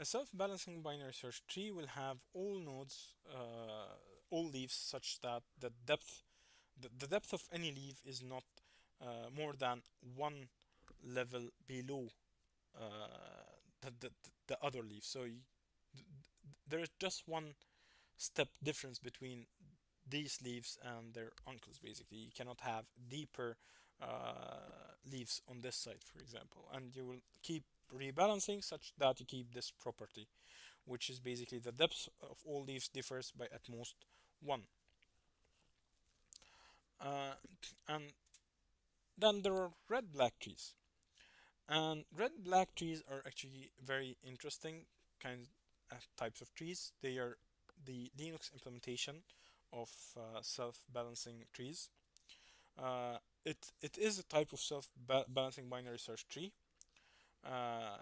A self-balancing binary search tree will have all nodes, all leaves, such that the depth of any leaf is not more than one level below the other leaf. So there is just one step difference between these leaves and their uncles. Basically, you cannot have deeper leaves on this side, for example, and you will keep rebalancing such that you keep this property, which is basically the depth of all leaves differs by at most one. uh, and then there are red black trees, and red black trees are actually very interesting kinds types of trees. They are the Linux implementation of self-balancing trees. It is a type of self-balancing binary search tree. Uh,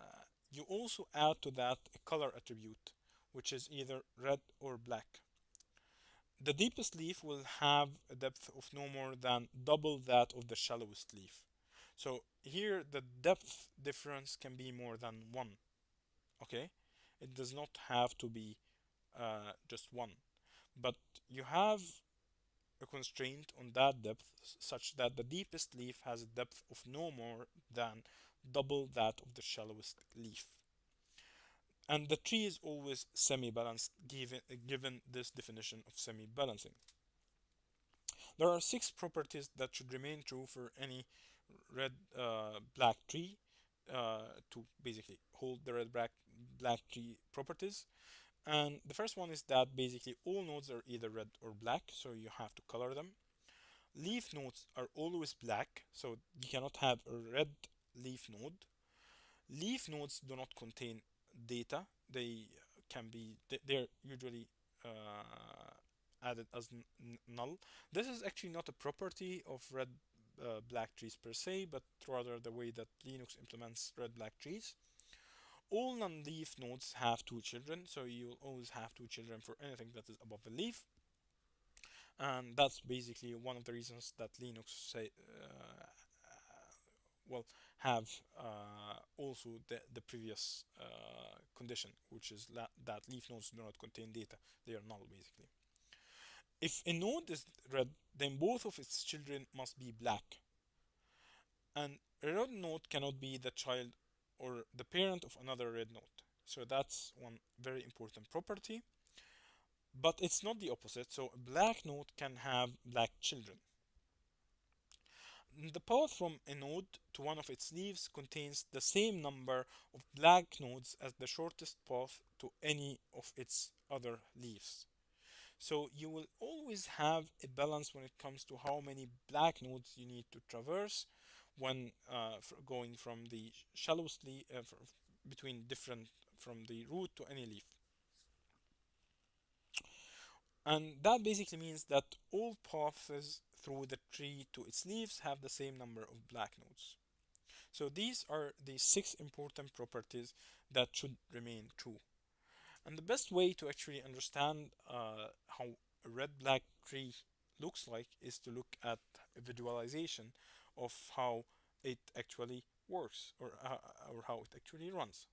you also add to that a color attribute, which is either red or black. The deepest leaf will have a depth of no more than double that of the shallowest leaf. So here the depth difference can be more than one. Okay, it does not have to be just one, but you have a constraint on that depth such that the deepest leaf has a depth of no more than double that of the shallowest leaf. And the tree is always semi-balanced given this definition of semi-balancing. There are 6 properties that should remain true for any red black tree to basically hold the red black tree properties. And the first one is that basically all nodes are either red or black, so you have to color them. Leaf nodes are always black, so you cannot have a red leaf node. Leaf nodes do not contain data. They can be, they're usually added as null. This is actually not a property of red black trees per se, but rather the way that Linux implements red black trees. All non-leaf nodes have 2 children, so you'll always have 2 children for anything that is above a leaf. And that's basically one of the reasons that Linux say well have also the previous condition, which is that leaf nodes do not contain data. They are null basically. If a node is red, then both of its children must be black. And a red node cannot be the child or the parent of another red node. So that's one very important property. But it's not the opposite. So a black node can have black children. The path from a node to one of its leaves contains the same number of black nodes as the shortest path to any of its other leaves. So you will always have a balance when it comes to how many black nodes you need to traverse when going from the shallowest leaf between different from the root to any leaf. And that basically means that all paths through the tree to its leaves have the same number of black nodes. So these are the 6 important properties that should remain true. And the best way to actually understand how a red-black tree looks like is to look at a visualization of how it actually works or how it actually runs.